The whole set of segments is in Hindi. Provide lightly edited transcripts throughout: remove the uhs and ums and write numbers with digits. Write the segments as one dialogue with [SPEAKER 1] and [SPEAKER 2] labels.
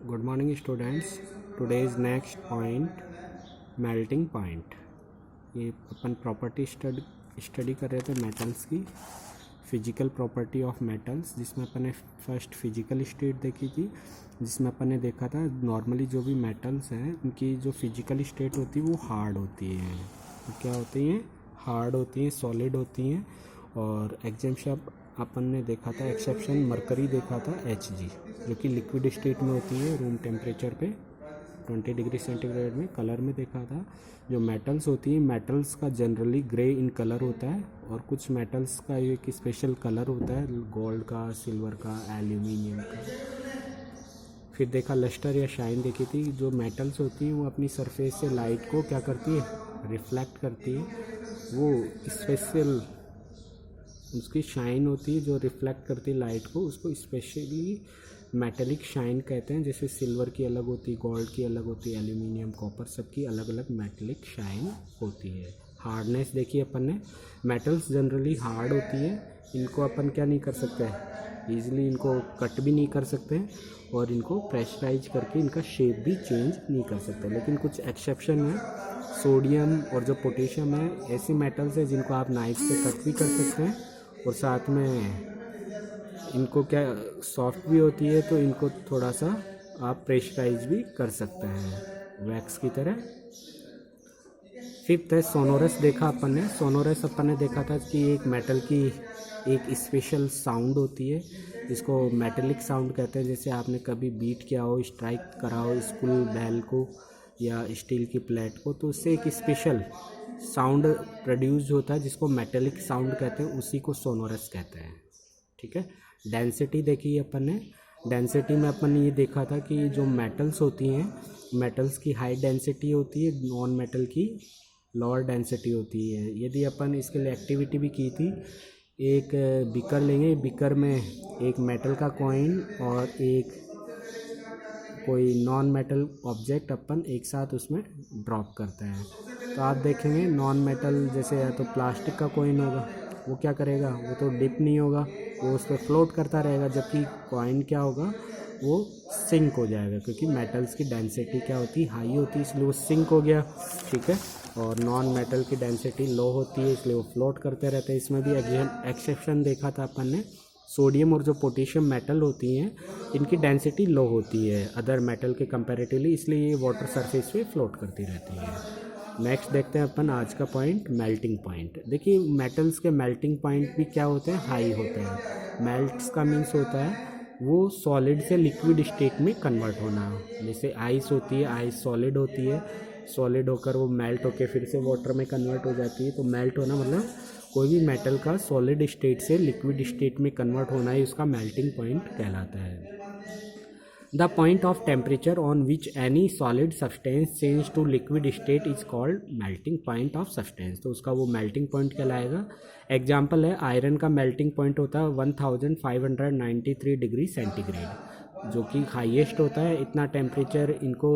[SPEAKER 1] Good morning students. Today's next point melting point. ये अपन प्रॉपर्टी स्टडी कर रहे थे मेटल्स की, फिजिकल प्रॉपर्टी ऑफ मेटल्स, जिसमें अपन ने फर्स्ट फिजिकल स्टेट देखी थी, जिसमें अपन ने देखा था नॉर्मली जो भी मेटल्स हैं उनकी जो फिजिकल स्टेट होती है वो हार्ड होती है। तो क्या होती हैं? हार्ड होती हैं, सॉलिड होती हैं। और एग्जाम्पल अपन ने देखा था, एक्सेप्शन मरकरी देखा था Hg, जो कि लिक्विड स्टेट में होती है रूम टेम्परेचर पे 20 डिग्री सेंटीग्रेड में। कलर में देखा था जो मेटल्स होती हैं, मेटल्स का जनरली ग्रे इन कलर होता है, और कुछ मेटल्स का एक स्पेशल कलर होता है, गोल्ड का, सिल्वर का, एल्यूमिनियम का। फिर देखा लस्टर या शाइन देखी थी। जो मेटल्स होती हैं वो अपनी सरफेस से लाइट को क्या करती है? रिफ्लेक्ट करती है। वो स्पेशल उसकी शाइन होती है जो रिफ्लेक्ट करती है लाइट को, उसको स्पेशली मेटेलिक शाइन कहते हैं। जैसे सिल्वर की अलग होती है, गोल्ड की अलग होती है, एल्यूमिनियम, कॉपर, सबकी अलग अलग मेटेलिक शाइन होती है। हार्डनेस देखिए अपन ने, मेटल्स जनरली हार्ड होती है, इनको अपन क्या नहीं कर सकते, ईजिली इनको कट भी नहीं कर सकते और इनको प्रेशराइज करके इनका शेप भी चेंज नहीं कर सकते। लेकिन कुछ एक्सेप्शन है, सोडियम और जो पोटेशियम है, ऐसे मेटल्स हैं जिनको आप नाइफ से कट भी कर सकते हैं, और साथ में इनको क्या सॉफ्ट भी होती है, तो इनको थोड़ा सा आप प्रेशराइज भी कर सकते हैं वैक्स की तरह। फिफ्थ है सोनोरस देखा अपन ने। सोनोरस अपन ने देखा था कि एक मेटल की एक स्पेशल साउंड होती है, जिसको मेटेलिक साउंड कहते हैं। जैसे आपने कभी बीट किया हो, स्ट्राइक करा हो स्कूल बेल को या स्टील की प्लेट को, तो उससे एक स्पेशल साउंड प्रोड्यूस होता है जिसको मेटेलिक साउंड कहते हैं, उसी को सोनोरस कहते हैं। ठीक है। डेंसिटी देखी अपन ने। डेंसिटी में अपन ने ये देखा था कि जो मेटल्स होती हैं, मेटल्स की हाई डेंसिटी होती है, नॉन मेटल की लोअर डेंसिटी होती है। यदि अपन इसके लिए एक्टिविटी भी की थी, एक बीकर लेंगे, बीकर में एक मेटल का कॉइन और एक कोई नॉन मेटल ऑब्जेक्ट अपन एक साथ उसमें ड्रॉप करते हैं, तो आप देखेंगे नॉन मेटल जैसे है तो प्लास्टिक का कॉइन होगा, वो क्या करेगा, वो तो डिप नहीं होगा, वो उस पर फ्लोट करता रहेगा। जबकि कॉइन क्या होगा, वो सिंक हो जाएगा, क्योंकि मेटल्स की डेंसिटी क्या होती है, हाई होती है, इसलिए वो सिंक हो गया। ठीक है। और नॉन मेटल की डेंसिटी लो होती है, इसलिए वो फ्लोट करते रहते हैं। इसमें भी एक्सेप्शन देखा था अपन ने, सोडियम और जो पोटेशियम मेटल होती हैं, इनकी डेंसिटी लो होती है अदर मेटल के कंपैरेटिवली, इसलिए ये वाटर सरफेस पे फ्लोट करती रहती है। नेक्स्ट देखते हैं अपन आज का पॉइंट, मेल्टिंग पॉइंट। देखिए मेटल्स के मेल्टिंग पॉइंट भी क्या होते हैं? हाई होते हैं। मेल्ट्स का मीन्स होता है वो सॉलिड से लिक्विड स्टेट में कन्वर्ट होना। जैसे आइस होती है, आइस सॉलिड होती है, सॉलिड होकर वो मेल्ट होकर फिर से वाटर में कन्वर्ट हो जाती है। तो मेल्ट होना मतलब कोई भी मेटल का सॉलिड स्टेट से लिक्विड स्टेट में कन्वर्ट होना ही उसका मेल्टिंग पॉइंट कहलाता है। The point of temperature on which any solid substance change to liquid state is called melting point of substance. तो उसका वो मेल्टिंग पॉइंट कहलाएगा। एग्जाम्पल है, आयरन का मेल्टिंग पॉइंट होता है 1593 डिग्री सेंटीग्रेड, जो कि हाईएस्ट होता है। इतना टेम्परेचर इनको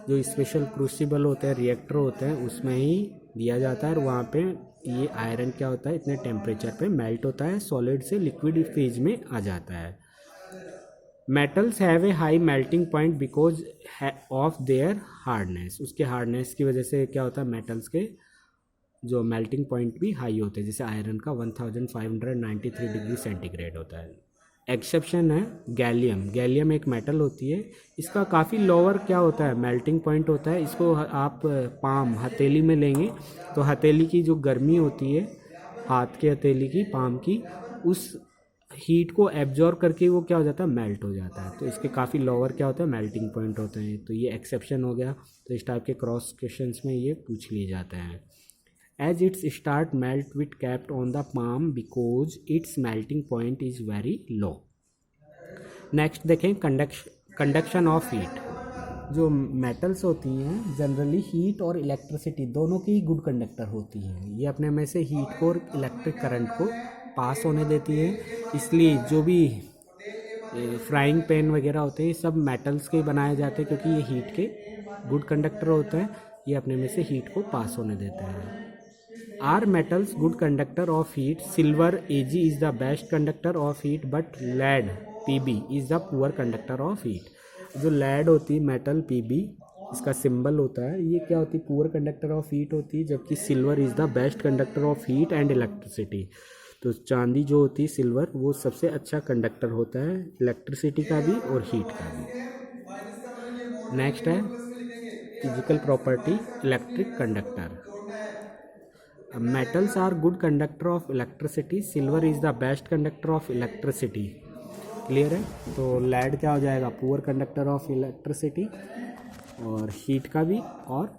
[SPEAKER 1] जो स्पेशल क्रूसिबल होते हैं, रिएक्टर होते हैं, उसमें ही दिया जाता है, और वहाँ पे ये आयरन क्या होता है, इतने टेम्परेचर पे मेल्ट होता है, सॉलिड से लिक्विड फेज में आ जाता है। Metals have a high melting point because of their hardness. उसके हार्डनेस की वजह से क्या होता है, मेटल्स के जो मेल्टिंग पॉइंट भी हाई होते हैं। जैसे आयरन का 1593 डिग्री सेंटीग्रेड होता है। एक्सेप्शन है गैलियम। गैलियम एक मेटल होती है, इसका काफ़ी लोअर क्या होता है, मेल्टिंग पॉइंट होता है। इसको आप पाम हथेली में लेंगे तो हथेली की जो गर्मी होती है, हाथ के हथेली की, पाम की, उस हीट को एब्जॉर्ब करके वो क्या हो जाता है, मेल्ट हो जाता है। तो इसके काफ़ी लोअर क्या होता है, मेल्टिंग पॉइंट होते हैं। तो ये एक्सेप्शन हो गया। तो इस टाइप के क्रॉस क्वेश्चंस में ये पूछ लिए जाते हैं। As it's start melt with kept on the palm because its melting point is very low. Next देखें, कंडक्शन ऑफ हीट। जो मेटल्स होती हैं जनरली हीट और इलेक्ट्रिसिटी दोनों की गुड कंडक्टर होती हैं। ये अपने में से हीट को और इलेक्ट्रिक करंट को पास होने देती हैं। इसलिए जो भी फ्राइंग पैन वगैरह होते हैं, सब मेटल्स के बनाए जाते हैं, क्योंकि ये हीट के गुड कंडक्टर होते हैं। ये अपने में से हीट को पास होने देते हैं। Are metals good conductor of heat? Silver Ag is the best conductor of heat, but lead Pb is the poor conductor of heat. जो लेड होती है मेटल पीबी, इसका सिंबल होता है, ये क्या होती है, पुअर कंडक्टर ऑफ हीट होती है, जबकि silver is the best conductor of heat and electricity. तो चांदी जो होती है सिल्वर, वो सबसे अच्छा कंडक्टर होता है इलेक्ट्रिसिटी का भी और हीट का भी। नेक्स्ट है physical property electric conductor. Metals are good conductor of electricity, silver is the best conductor of electricity. Clear है? तो लेड क्या हो जाएगा, पुअर कंडक्टर ऑफ इलेक्ट्रिसिटी और हीट का भी और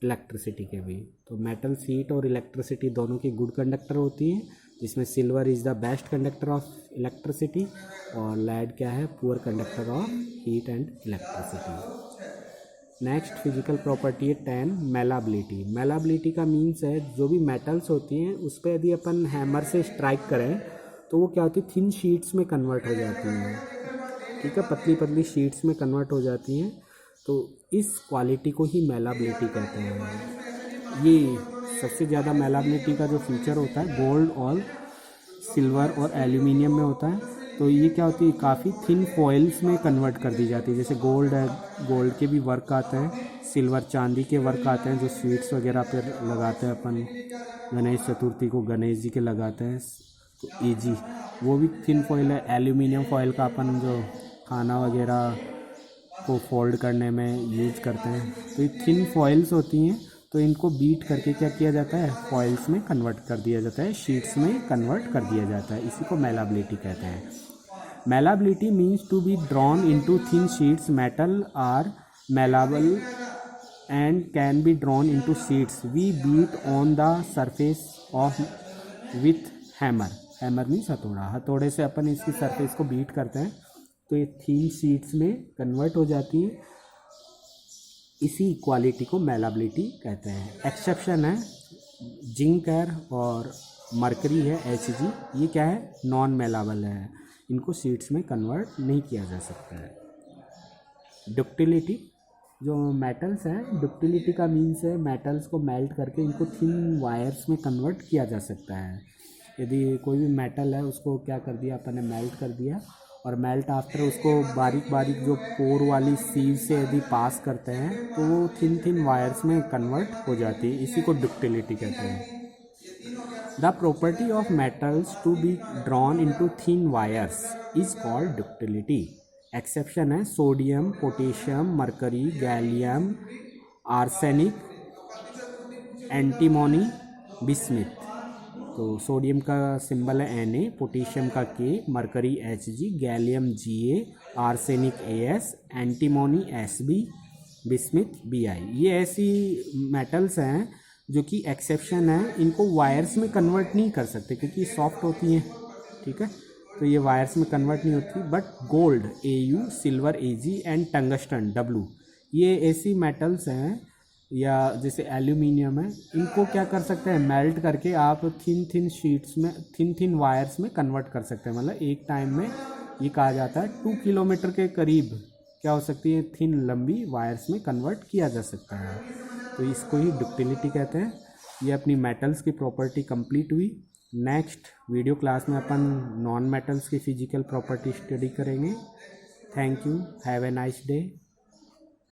[SPEAKER 1] इलेक्ट्रिसिटी के भी। तो मेटल्स हीट और इलेक्ट्रिसिटी दोनों की गुड कंडक्टर होती हैं, जिसमें silver is the best conductor of electricity और लेड क्या है, poor conductor of heat and electricity. Next physical property है 10 मेलाबिलिटी। मेलाबिलिटी का मीन्स है जो भी मेटल्स होती हैं उस पर यदि अपन हैमर से स्ट्राइक करें तो वो क्या होती है, थिन शीट्स में कन्वर्ट हो जाती हैं। ठीक है, पतली पतली शीट्स में कन्वर्ट हो जाती हैं। तो इस क्वालिटी को ही मेलाबिलिटी कहते हैं। ये सबसे ज़्यादा मेलाबिलिटी का जो फीचर होता है गोल्ड और सिल्वर और एल्यूमिनियम में होता है। तो ये क्या होती है, काफ़ी थिन फॉइल्स में कन्वर्ट कर दी जाती है। जैसे गोल्ड है, गोल्ड के भी वर्क आते हैं, सिल्वर चांदी के वर्क आते हैं, जो स्वीट्स वगैरह पर लगाते हैं अपन, गणेश चतुर्थी को गणेश जी के लगाते हैं। तो एजी वो भी थिन फॉइल है। एल्यूमिनियम फॉइल का अपन जो खाना वगैरह को फोल्ड करने में यूज करते हैं। तो ये थिन फॉइल्स होती हैं, तो इनको बीट करके क्या किया जाता है, फॉइल्स में कन्वर्ट कर दिया जाता है, शीट्स में कन्वर्ट कर दिया जाता है। इसी को मेलाबिलिटी कहते हैं। Malleability means to be drawn into thin sheets. Metal are malleable and can be drawn into sheets. We beat on the surface of with hammer. Hammer means हथौड़ा, हथौड़े से अपन इसकी सरफेस को बीट करते हैं तो ये थिन शीट्स में कन्वर्ट हो जाती हैं। इसी क्वालिटी को मेलाबिलिटी कहते हैं। एक्सेप्शन है जिंक है और मरकरी है Hg, ये क्या है, नॉन मेलाबल है, इनको शीट्स में कन्वर्ट नहीं किया जा सकता है। डक्टिलिटी, जो मेटल्स हैं, डक्टिलिटी का मीन्स है मेटल्स को मेल्ट करके इनको थिन वायर्स में कन्वर्ट किया जा सकता है। यदि कोई भी मेटल है उसको क्या कर दिया अपन ने, मेल्ट कर दिया, और मेल्ट आफ्टर उसको बारीक बारीक जो पोर वाली सीव से यदि पास करते हैं तो वो थिन थिन वायर्स में कन्वर्ट हो जाती है। इसी को डक्टिलिटी कहते हैं। The property of metals to be drawn into thin wires is called ductility. Exception है sodium, potassium, mercury, gallium, arsenic, antimony, bismuth. तो सोडियम का सिंबल है Na, पोटेशियम का K, mercury Hg, gallium Ga, arsenic As, antimony Sb, bismuth Bi। ये ऐसी मेटल्स हैं जो कि एक्सेप्शन है, इनको वायर्स में कन्वर्ट नहीं कर सकते क्योंकि सॉफ्ट होती हैं। ठीक है, तो ये वायर्स में कन्वर्ट नहीं होती। But gold Au, silver Ag and tungsten W, ये ऐसी मेटल्स हैं, या जैसे एल्यूमिनियम है, इनको क्या कर सकते हैं, मेल्ट करके आप थिन थिन शीट्स में, थिन थिन वायर्स में कन्वर्ट कर सकते हैं। मतलब एक टाइम में ये कहा जाता है 2 किलोमीटर के करीब क्या हो सकती है, थिन लंबी वायर्स में कन्वर्ट किया जा सकता है। तो इसको ही डक्टिलिटी कहते हैं। ये अपनी मेटल्स की प्रॉपर्टी कंप्लीट हुई। नेक्स्ट वीडियो क्लास में अपन नॉन मेटल्स की फिजिकल प्रॉपर्टी स्टडी करेंगे। Thank you, have a nice day.